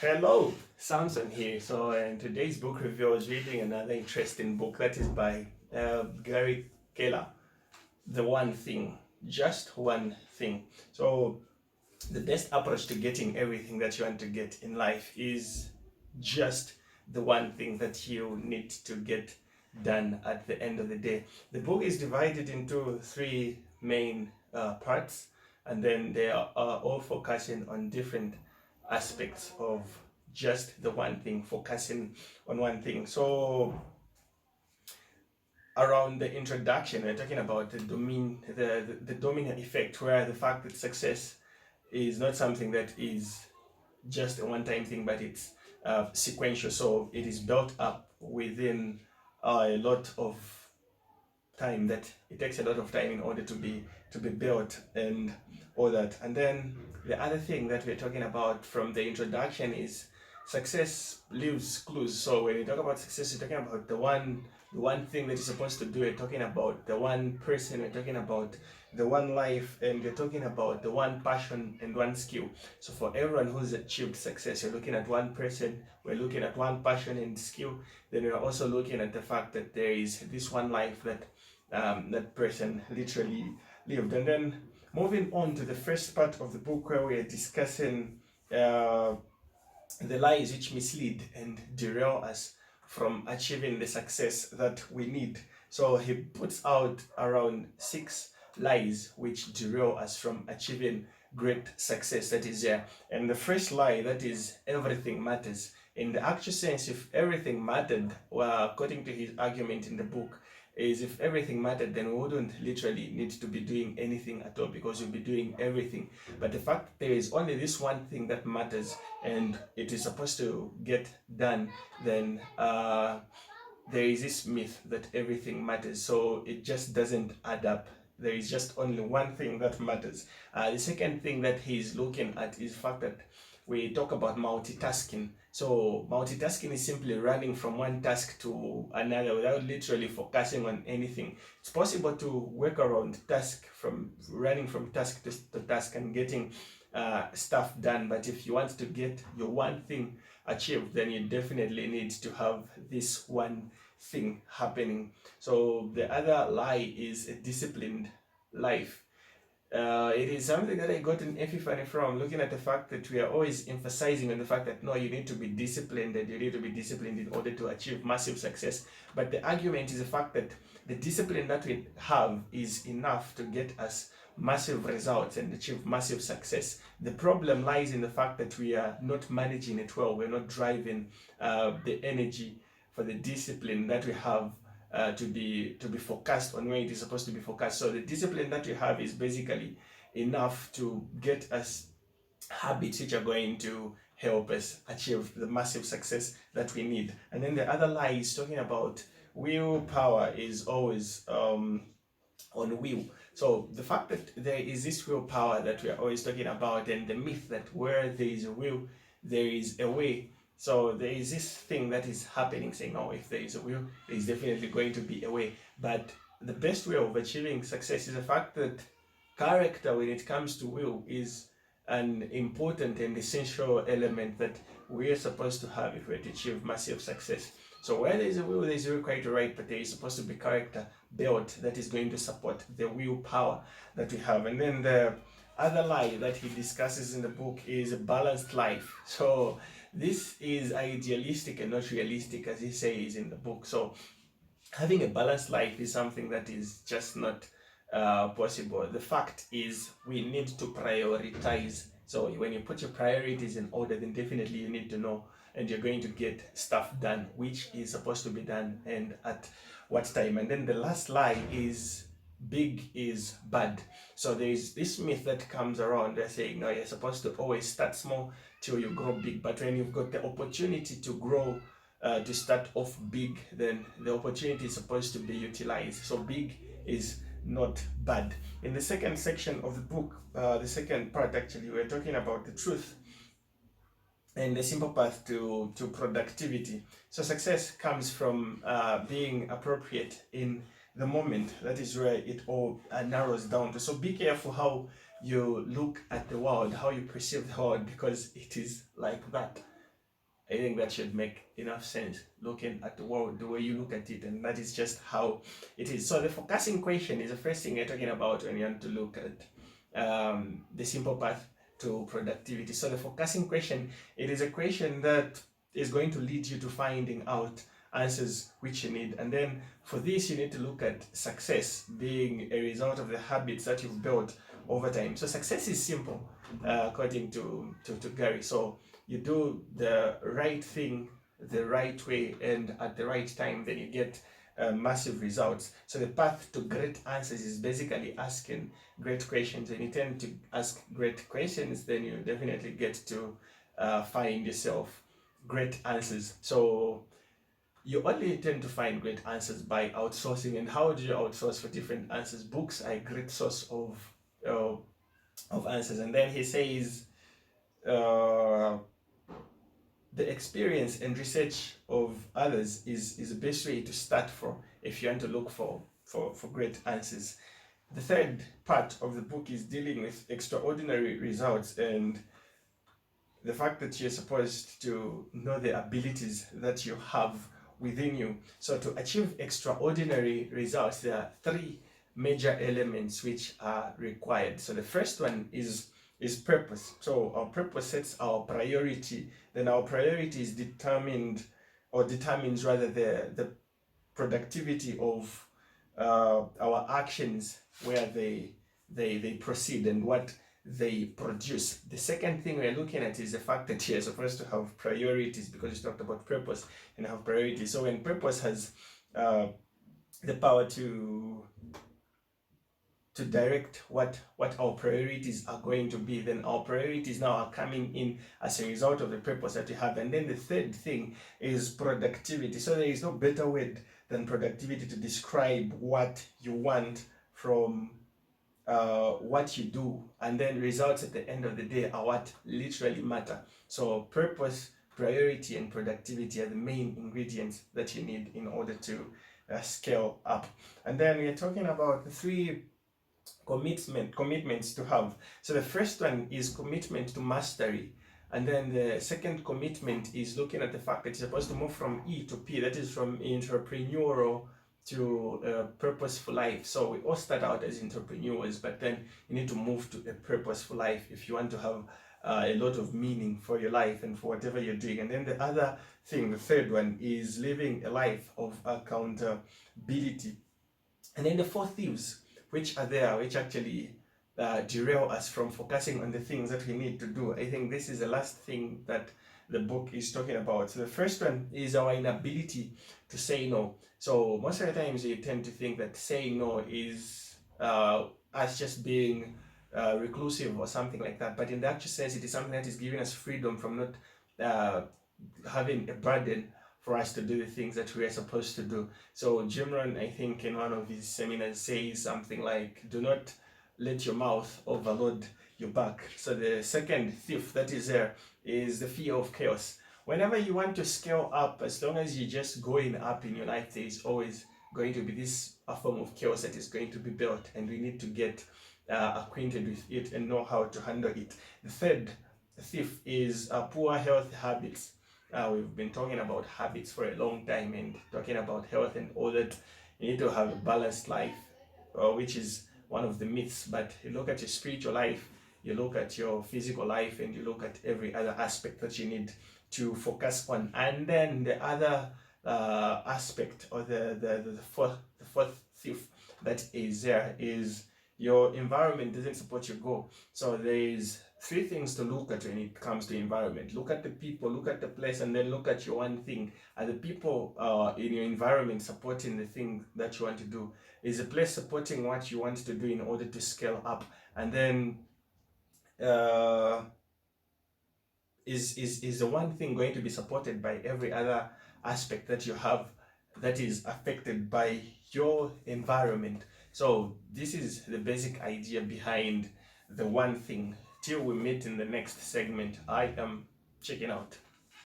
Hello, Samson here. So, in today's book review, I was reading another interesting book that is by Gary Keller, The One Thing, Just One Thing. So, the best approach to getting everything that you want to get in life is just the one thing that you need to get done at the end of the day. The book is divided into three main parts, and then they are all focusing on different aspects of just the one thing, focusing on one thing. So around the introduction, we're talking about the dominant effect, where the fact that success is not something that is just a one-time thing, but it's sequential. So it is built up within a lot of time. That it takes a lot of time in order to be built and all that. And then the other thing that we're talking about from the introduction is success leaves clues. So when you talk about success, you're talking about the one thing that you're supposed to do. You're talking about the one person. You're talking about the one life, and you're talking about the one passion and one skill. So for everyone who's achieved success, you're looking at one person, we're looking at one passion and skill. Then we're also looking at the fact that there is this one life that that person literally lived. And then moving on to the first part of the book, where we are discussing the lies which mislead and derail us from achieving the success that we need. So he puts out around 6 lies which derail us from achieving great success that is there. And the first lie, that is everything matters. In the actual sense, if everything mattered, well, according to his argument in the book, is if everything mattered, then we wouldn't literally need to be doing anything at all, because we'll be doing everything. But the fact that there is only this one thing that matters and it is supposed to get done, then there is this myth that everything matters. So it just doesn't add up. There is just only one thing that matters. The second thing that he's looking at is the fact that we talk about multitasking. So multitasking is simply running from one task to another without literally focusing on anything. It's possible to work around task, from running from task to task and getting stuff done. But if you want to get your one thing achieved, then you definitely need to have this one thing happening. So the other lie is a disciplined life. It is something that I got an epiphany from looking at the fact that we are always emphasizing on the fact that no, you need to be disciplined, and you need to be disciplined in order to achieve massive success. But the argument is the fact that the discipline that we have is enough to get us massive results and achieve massive success. The problem lies in the fact that we are not managing it well. We're not driving the energy for the discipline that we have to be focused on where it is supposed to be focused. So the discipline that we have is basically enough to get us habits which are going to help us achieve the massive success that we need. And then the other lie is talking about willpower is always on will. So the fact that there is this willpower that we are always talking about, and the myth that where there is a will, there is a way. So there is this thing that is happening, saying, oh, if there is a will, there is definitely going to be a way. But the best way of achieving success is the fact that character, when it comes to will, is an important and essential element that we are supposed to have if we're to achieve massive success. So where there is a will, there is a will, quite right, but there is supposed to be character built that is going to support the willpower that we have. And then the other lie that he discusses in the book is a balanced life. So this is idealistic and not realistic, as he says in the book. So having a balanced life is something that is just not possible. The fact is, we need to prioritize. So when you put your priorities in order, then definitely you need to know, and you're going to get stuff done which is supposed to be done and at what time. And then the last lie is big is bad. So there is this myth that comes around. They're saying, no, you're supposed to always start small till you grow big. But when you've got the opportunity to grow, to start off big, then the opportunity is supposed to be utilized. So big is not bad. In the second section of the book, the second part actually, we're talking about the truth and the simple path to productivity. So success comes from being appropriate in the moment. That is where it all narrows down to. So be careful how you look at the world, how you perceive the world, because it is like that. I think that should make enough sense looking at the world, the way you look at it, and that is just how it is. So the focusing question is the first thing you're talking about when you want to look at the simple path to productivity. So the focusing question, it is a question that is going to lead you to finding out answers which you need. And then for this, you need to look at success being a result of the habits that you've built over time. So success is simple, according to Gary. So you do the right thing the right way and at the right time, then you get massive results. So the path to great answers is basically asking great questions. And you tend to ask great questions, then you definitely get to find yourself great answers. So you only tend to find great answers by outsourcing. And how do you outsource for different answers? Books are a great source of answers. And then he says the experience and research of others is the best way to start from if you want to look for great answers. The third part of the book is dealing with extraordinary results and the fact that you're supposed to know the abilities that you have within you. So to achieve extraordinary results, there are three major elements which are required. So the first one is purpose. So our purpose sets our priority. Then our priority is determines rather the productivity of our actions, where they proceed and what they produce. The second thing we're looking at is the fact that you're supposed to have priorities, because you talked about purpose and have priorities. So when purpose has the power to direct what our priorities are going to be, then our priorities now are coming in as a result of the purpose that you have. And then the third thing is productivity. So there is no better word than productivity to describe what you want from what you do, and then results at the end of the day are what literally matter. So purpose, priority, and productivity are the main ingredients that you need in order to scale up. And then we're talking about the three commitments to have. So the first one is commitment to mastery, and then the second commitment is looking at the fact that you're supposed to move from E to P, that is from entrepreneurial to purposeful life. So we all start out as entrepreneurs, but then you need to move to a purposeful life if you want to have a lot of meaning for your life and for whatever you're doing. And then the other thing, the third one, is living a life of accountability. And then the four thieves, which are there, which actually derail us from focusing on the things that we need to do. I think this is the last thing that the book is talking about. So the first one is our inability to say no. So most of the times you tend to think that saying no is us just being reclusive or something like that. But in the actual sense, it is something that is giving us freedom from not having a burden for us to do the things that we are supposed to do. So Jim Rohn, I think in one of his seminars, says something like, do not let your mouth overload your back. So the second thief that is there is the fear of chaos. Whenever you want to scale up, as long as you're just going up in your life, there is always going to be this form of chaos that is going to be built, and we need to get acquainted with it and know how to handle it. The third thief is poor health habits. We've been talking about habits for a long time and talking about health and all that. You need to have a balanced life, which is one of the myths. But you look at your spiritual life, you look at your physical life, and you look at every other aspect that you need to focus on. And then the other aspect, or the fourth thief that is there, is your environment doesn't support your goal. So there is three things to look at when it comes to environment. Look at the people, look at the place, and then look at your one thing. Are the people in your environment supporting the thing that you want to do? Is the place supporting what you want to do in order to scale up? And then is the one thing going to be supported by every other aspect that you have that is affected by your environment? So this is the basic idea behind the one thing. Till we meet in the next segment, I am checking out.